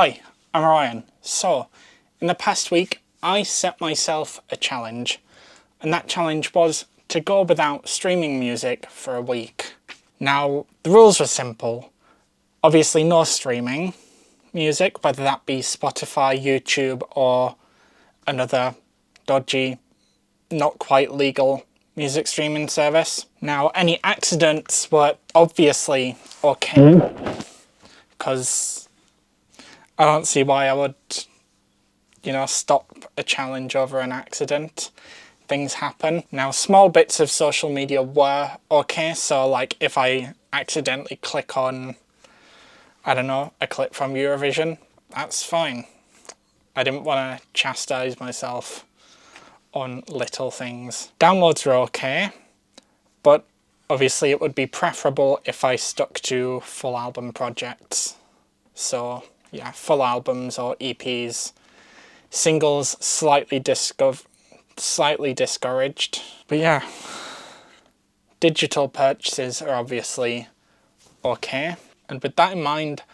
Hi, I'm Ryan. So, in the past week, I set myself a challenge, and that challenge was to go without streaming music for a week. Now, the rules were simple. Obviously, no streaming music, whether that be Spotify, YouTube, or another dodgy, not quite legal music streaming service. Now, any accidents were obviously okay, because I don't see why I would, stop a challenge over an accident. Things happen. Now, small bits of social media were okay, so like if I accidentally click on, I don't know, a clip from Eurovision, that's fine. I didn't want to chastise myself on little things. Downloads were okay, but obviously it would be preferable if I stuck to full album projects. So yeah, full albums or EPs. Singles slightly discouraged. But yeah, digital purchases are obviously okay. And with that in mind,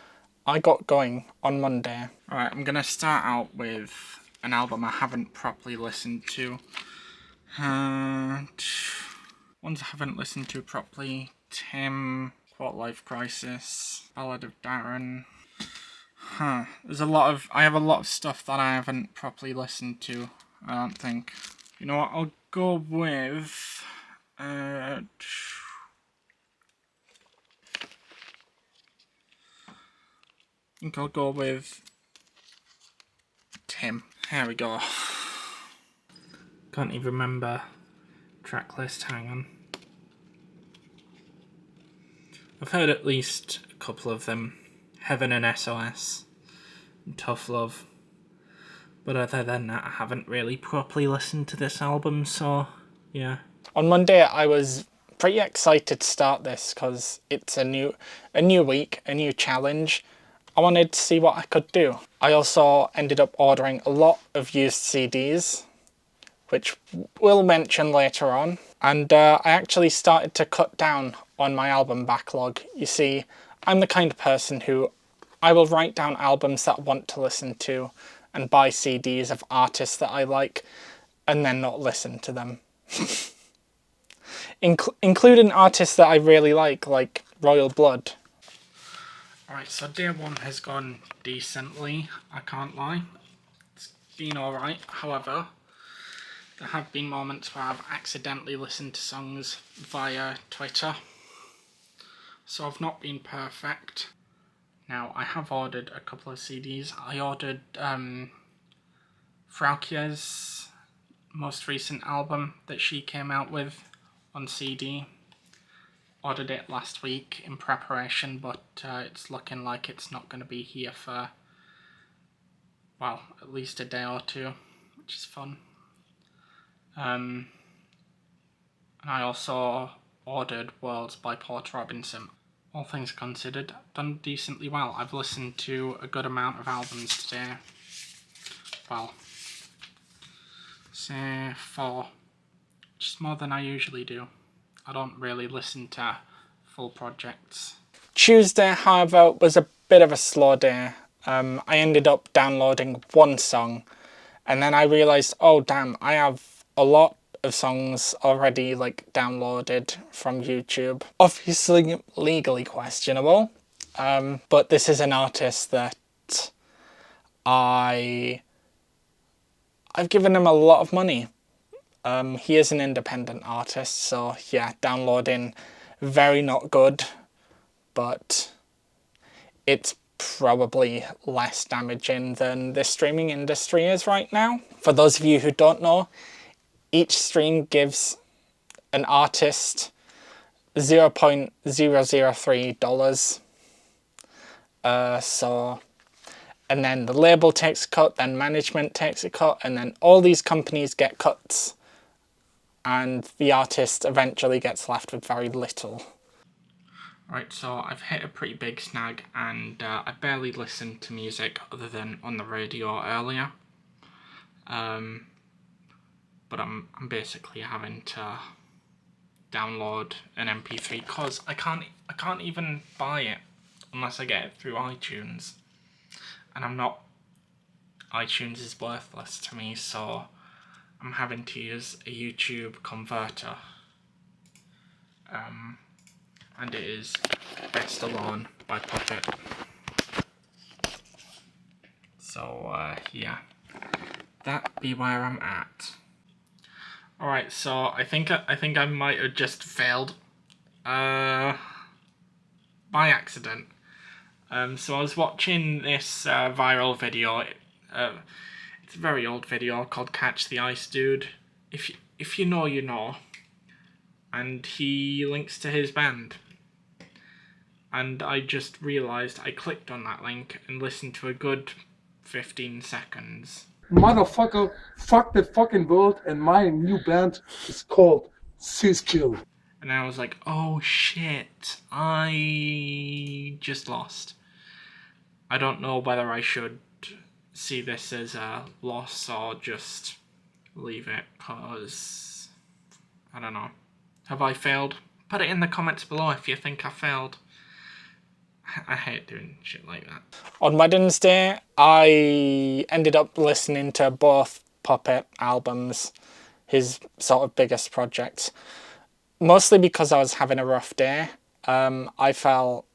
I got going on Monday. Alright, I'm gonna start out with an album I haven't properly listened to. Ones I haven't listened to properly: Tim, Quarter Life Crisis, Ballad of Darren. I have a lot of stuff that I haven't properly listened to, I don't think. You know what, I'll go with... I think I'll go with Tim. Here we go. Can't even remember track list, hang on. I've heard at least a couple of them. Heaven and SOS, and Tough Love. But other than that, I haven't really properly listened to this album, so yeah. On Monday, I was pretty excited to start this because it's a new week, a new challenge. I wanted to see what I could do. I also ended up ordering a lot of used CDs, which we'll mention later on. And I actually started to cut down on my album backlog. You see, I'm the kind of person who I will write down albums that I want to listen to and buy CDs of artists that I like and then not listen to them. Including artists that I really like Royal Blood. Alright, so day one has gone decently, I can't lie. It's been alright, however, there have been moments where I've accidentally listened to songs via Twitter. So I've not been perfect. Now, I have ordered a couple of CDs. I ordered Fraukie's most recent album that she came out with on CD. Ordered it last week in preparation, but it's looking like it's not going to be here for, well, at least a day or two, which is fun. And I also ordered Worlds by Porter Robinson. All things considered, done decently well. I've listened to a good amount of albums today. Well, say 4, which is more than I usually do. I don't really listen to full projects. Tuesday, however, was a bit of a slow day. I ended up downloading one song, and then I realised, oh damn, I have a lot of songs already downloaded from YouTube. Obviously legally questionable, but this is an artist that I've given him a lot of money. He is an independent artist, so yeah, downloading very not good, but it's probably less damaging than the streaming industry is right now. For those of you who don't know, each stream gives an artist $0.003. And then the label takes a cut, then management takes a cut, and then all these companies get cuts. And the artist eventually gets left with very little. Right, so I've hit a pretty big snag, and I barely listened to music other than on the radio earlier. But I'm basically having to download an MP3 because I can't even buy it unless I get it through iTunes. and I'm not... iTunes is worthless to me, so I'm having to use a YouTube converter. And it is Best Alone by Puppet. So, yeah. That be where I'm at. Alright, so I think I might have just failed. By accident. So I was watching this viral video. It's a very old video called Catch the Ice Dude. If you know, you know. And he links to his band. And I just realised I clicked on that link and listened to a good 15 seconds. Motherfucker, fuck the fucking world, and my new band is called Skill. And I was like, oh shit, I just lost. I don't know whether I should see this as a loss or just leave it, cause I don't know. Have I failed? Put it in the comments below if you think I failed. I hate doing shit like that. On Wednesday, I ended up listening to both Puppet albums, his sort of biggest projects. Mostly because I was having a rough day. I felt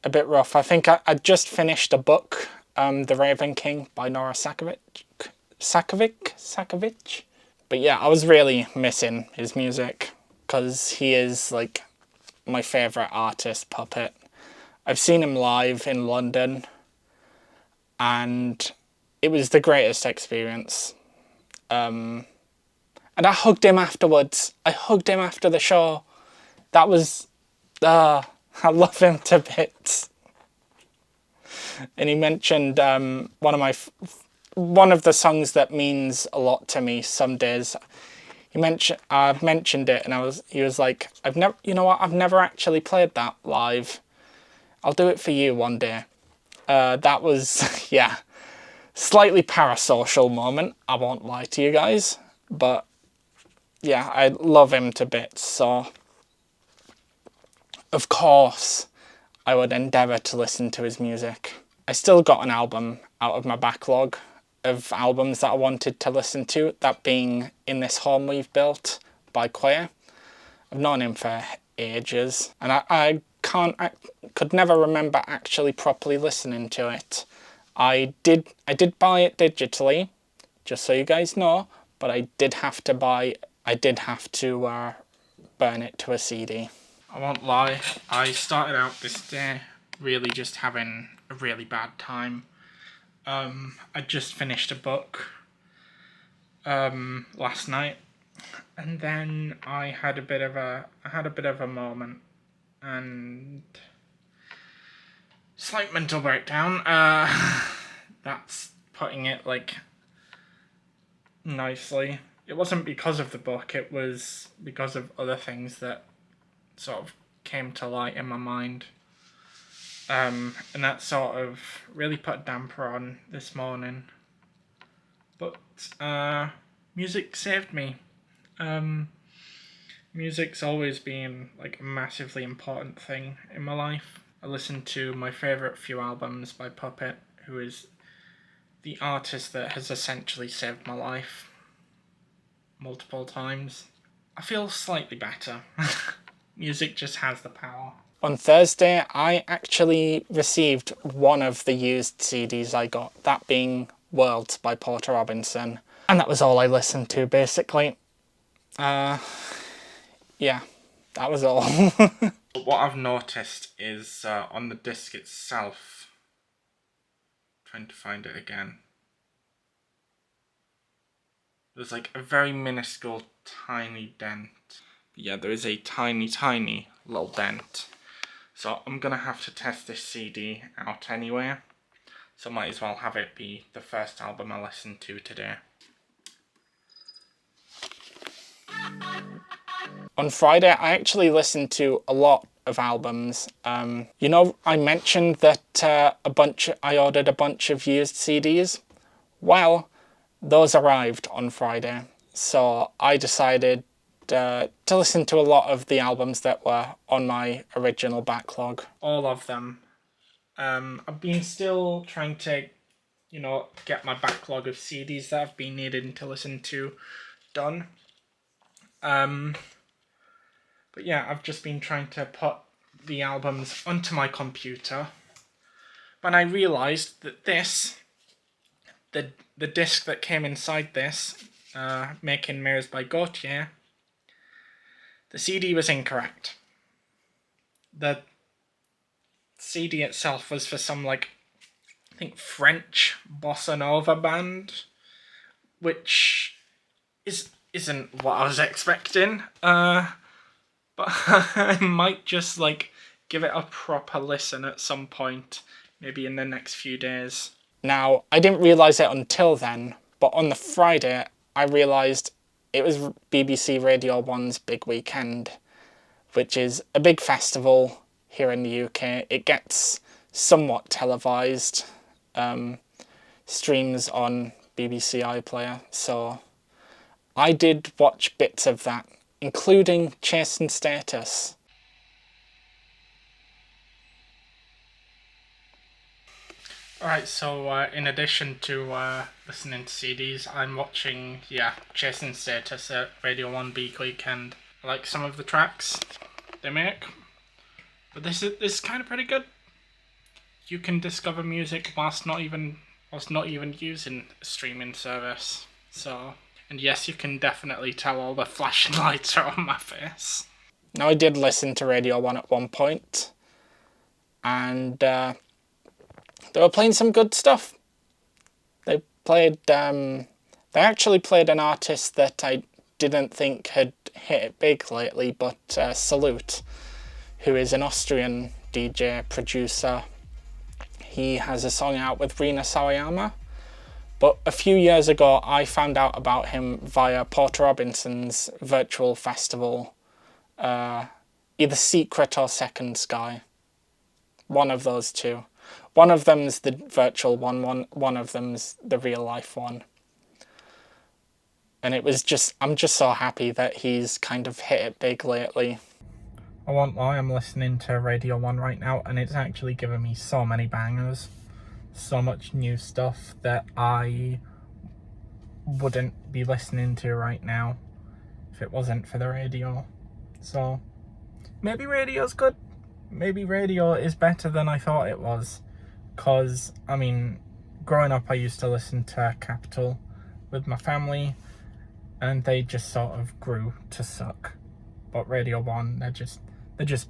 a bit rough. I think I just finished a book, The Raven King by Nora Sakovic. But yeah, I was really missing his music because he is like my favourite artist, Puppet. I've seen him live in London and it was the greatest experience. And I hugged him afterwards. I hugged him after the show. That was... I love him to bits. And he mentioned one of the songs that means a lot to me some days. I mentioned it and he was like, I've never actually played that live. I'll do it for you one day. That was, yeah, slightly parasocial moment. I won't lie to you guys, but yeah, I love him to bits. So, of course, I would endeavour to listen to his music. I still got an album out of my backlog of albums that I wanted to listen to, that being In This Home We've Built by Queer. I've known him for ages, and I could never remember actually properly listening to it. I did buy it digitally, just so you guys know, but I did have to burn it to a CD. I won't lie, I started out this day really just having a really bad time. I just finished a book last night, and then I had a bit of a moment and slight mental breakdown. That's putting it like nicely. It wasn't because of the book, it was because of other things that sort of came to light in my mind. And that sort of really put a damper on this morning. But music saved me. Music's always been like a massively important thing in my life. I listened to my favourite few albums by Puppet, who is the artist that has essentially saved my life multiple times. I feel slightly better. Music just has the power. On Thursday, I actually received one of the used CDs I got, that being Worlds by Porter Robinson. And that was all I listened to, basically. Yeah, that was all. What I've noticed is on the disc itself, trying to find it again, there's like a very minuscule tiny dent. Yeah, there is a tiny little dent. So I'm gonna have to test this CD out anyway. So might as well have it be the first album I listen to today. On Friday, I actually listened to a lot of albums. You know, I mentioned that I ordered a bunch of used CDs. Well, those arrived on Friday. So I decided to listen to a lot of the albums that were on my original backlog. All of them. I've been still trying to, get my backlog of CDs that I've been needing to listen to done. But yeah, I've just been trying to put the albums onto my computer. But I realised that the disc that came inside this, Making Mirrors by Gautier, the CD was incorrect. The CD itself was for some, I think French bossa nova band, which isn't what I was expecting. But I might just give it a proper listen at some point, maybe in the next few days. Now, I didn't realise it until then, but on the Friday I realised it was BBC Radio 1's Big Weekend, which is a big festival here in the UK. It gets somewhat televised, streams on BBC iPlayer, so I did watch bits of that, including Chasing Status. Alright, so in addition to listening to CDs, I'm watching, Chasing Status at Radio 1 Big Weekend. I like some of the tracks they make, but this is kind of pretty good. You can discover music whilst not even using a streaming service. So, and yes, you can definitely tell all the flashing lights are on my face. Now, I did listen to Radio 1 at one point, and they were playing some good stuff. They actually played an artist that I didn't think had hit it big lately, but Salute, who is an Austrian DJ producer. He has a song out with Rina Sawayama, but a few years ago I found out about him via Porter Robinson's virtual festival, either Secret or Second Sky. One of those two. One of them's the virtual one of them's the real life one. And I'm just so happy that he's kind of hit it big lately. I won't lie, I'm listening to Radio 1 right now, and it's actually given me so many bangers. So much new stuff that I wouldn't be listening to right now if it wasn't for the radio. So, maybe radio's good. Maybe radio is better than I thought it was. Because, growing up I used to listen to Capital with my family, and they just sort of grew to suck. But Radio 1, they're just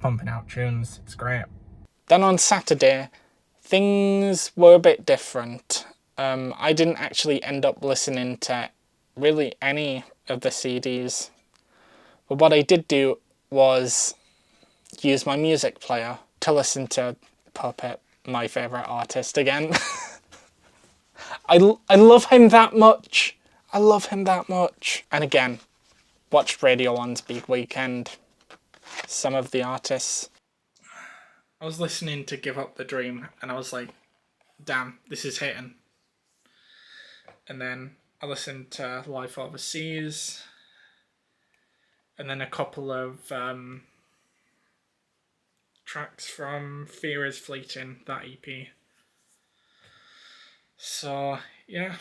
pumping out tunes. It's great. Then on Saturday, things were a bit different. I didn't actually end up listening to really any of the CDs. But what I did do was use my music player to listen to Puppet, my favourite artist, again. I love him that much. I love him that much. And again, watched Radio 1's Big Weekend. Some of the artists. I was listening to Give Up the Dream and I was like, damn, this is hitting. And then I listened to Life Overseas. And then a couple of tracks from Fear is Fleeting, that EP. So, yeah.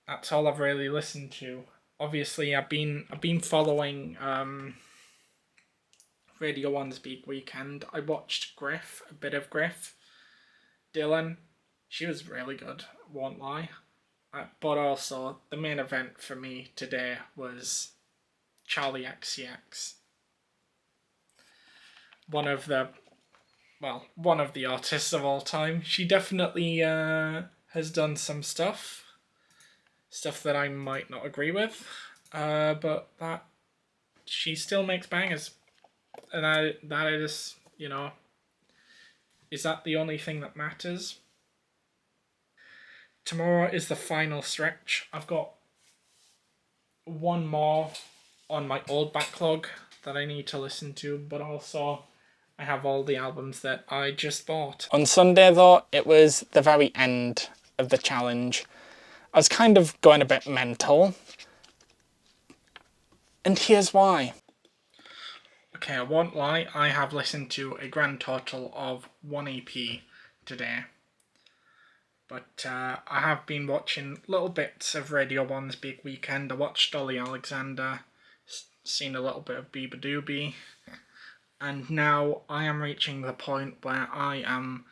That's all I've really listened to. Obviously, I've been following Radio 1's Big Weekend. I watched Griff, a bit of Griff. Dylan, she was really good, won't lie. But also, the main event for me today was Charlie XCX. One of the artists of all time. She definitely has done some stuff that I might not agree with, but that she still makes bangers, and that is, is that the only thing that matters? Tomorrow is the final stretch. I've got one more on my old backlog that I need to listen to, but also I have all the albums that I just bought. On Sunday though, it was the very end of the challenge. I was kind of going a bit mental. And here's why. Okay, I won't lie, I have listened to a grand total of 1 EP today. But I have been watching little bits of Radio 1's Big Weekend. I watched Dolly Alexander, seen a little bit of Biba Doobie, and now I am reaching the point where I'm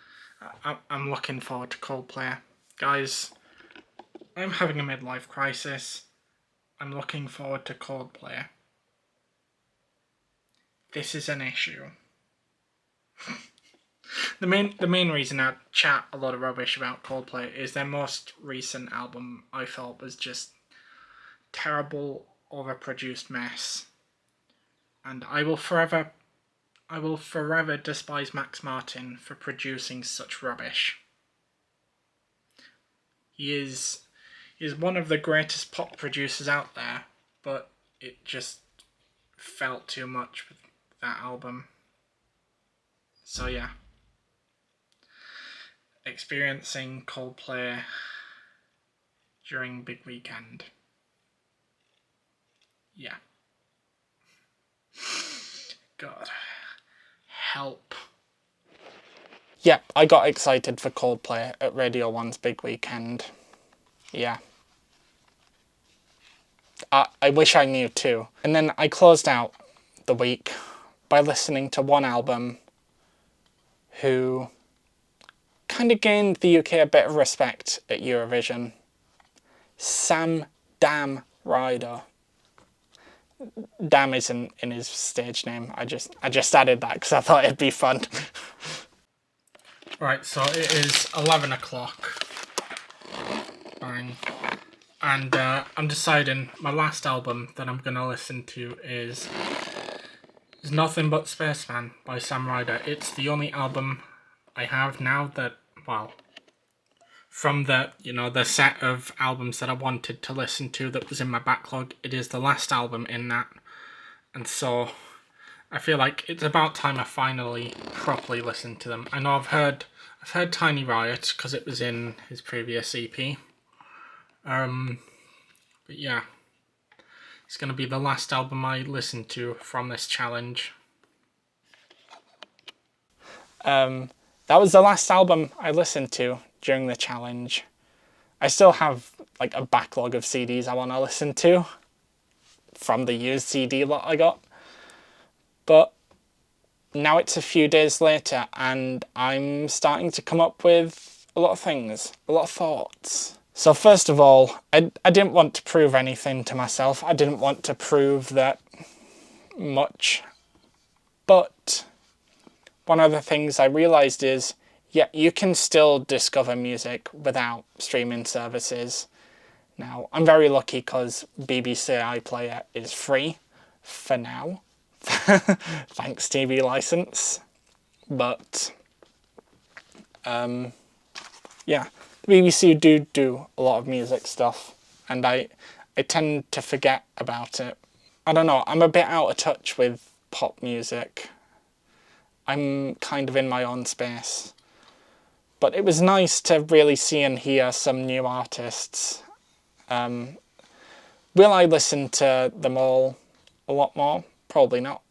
looking forward to Coldplay. Guys, I'm having a midlife crisis. I'm looking forward to Coldplay. This is an issue. The main reason I chat a lot of rubbish about Coldplay is their most recent album I felt was just terrible, overproduced mess. And I will forever despise Max Martin for producing such rubbish. He is one of the greatest pop producers out there, but it just felt too much with that album. So yeah. Experiencing Coldplay during Big Weekend. Yeah. God. Help. Yeah, I got excited for Coldplay at Radio 1's Big Weekend. Yeah. I wish I knew too. And then I closed out the week by listening to one album who kind of gained the UK a bit of respect at Eurovision. Sam Dam Ryder. Dam isn't in his stage name. I just added that because I thought it'd be fun. Right, so it is 11 o'clock. Bang. And I'm deciding my last album that I'm going to listen to is Nothing But Spaceman by Sam Ryder. It's the only album I have now that, well, from the set of albums that I wanted to listen to that was in my backlog, it is the last album in that. And so I feel like it's about time I finally properly listened to them. I know I've heard Tiny Riot because it was in his previous EP. But yeah, it's going to be the last album I listen to from this challenge. That was the last album I listened to during the challenge. I still have like a backlog of CDs I want to listen to from the used CD lot I got. But now it's a few days later and I'm starting to come up with a lot of things, a lot of thoughts. So first of all, I didn't want to prove anything to myself. I didn't want to prove that much. But one of the things I realised is, yeah, you can still discover music without streaming services. Now, I'm very lucky because BBC iPlayer is free for now. Thanks TV license. But, yeah. The BBC do a lot of music stuff, and I tend to forget about it. I don't know, I'm a bit out of touch with pop music. I'm kind of in my own space. But it was nice to really see and hear some new artists. Will I listen to them all a lot more? Probably not.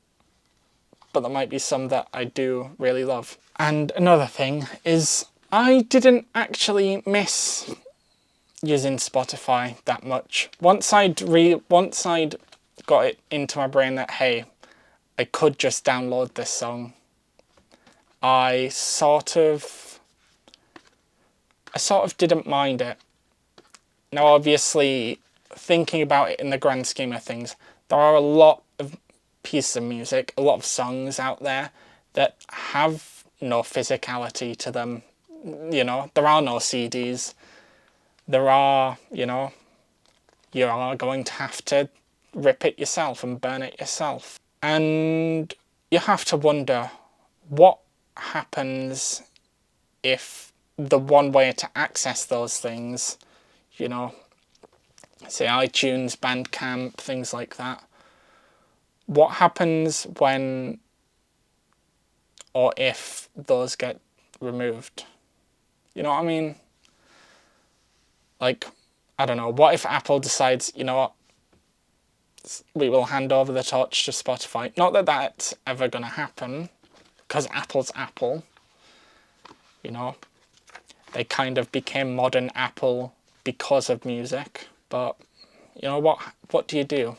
But there might be some that I do really love. And another thing is, I didn't actually miss using Spotify that much. Once I'd got it into my brain that, hey, I could just download this song, I sort of didn't mind it. Now, obviously, thinking about it in the grand scheme of things, there are a lot of pieces of music, a lot of songs out there that have no physicality to them. You know, there are no CDs. There are, you are going to have to rip it yourself and burn it yourself. And you have to wonder what happens if the one way to access those things, say iTunes, Bandcamp, things like that. What happens when or if those get removed? You know what I mean? Like, I don't know, what if Apple decides, you know what, we will hand over the torch to Spotify. Not that that's ever going to happen, because Apple's Apple, you know. They kind of became modern Apple because of music. But, you know, what do you do?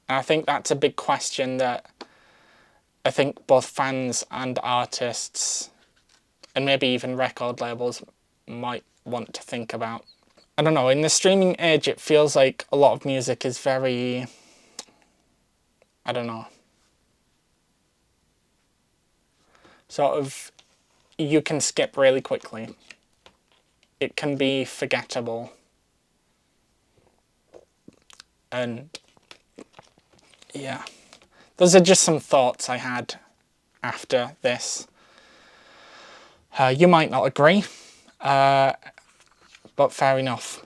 And I think that's a big question that I think both fans and artists, and maybe even record labels, might want to think about. I don't know, in the streaming age, it feels like a lot of music is very, I don't know, sort of, you can skip really quickly. It can be forgettable. And yeah, those are just some thoughts I had after this. You might not agree, but fair enough.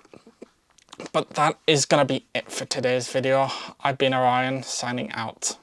But that is going to be it for today's video. I've been Orion, signing out.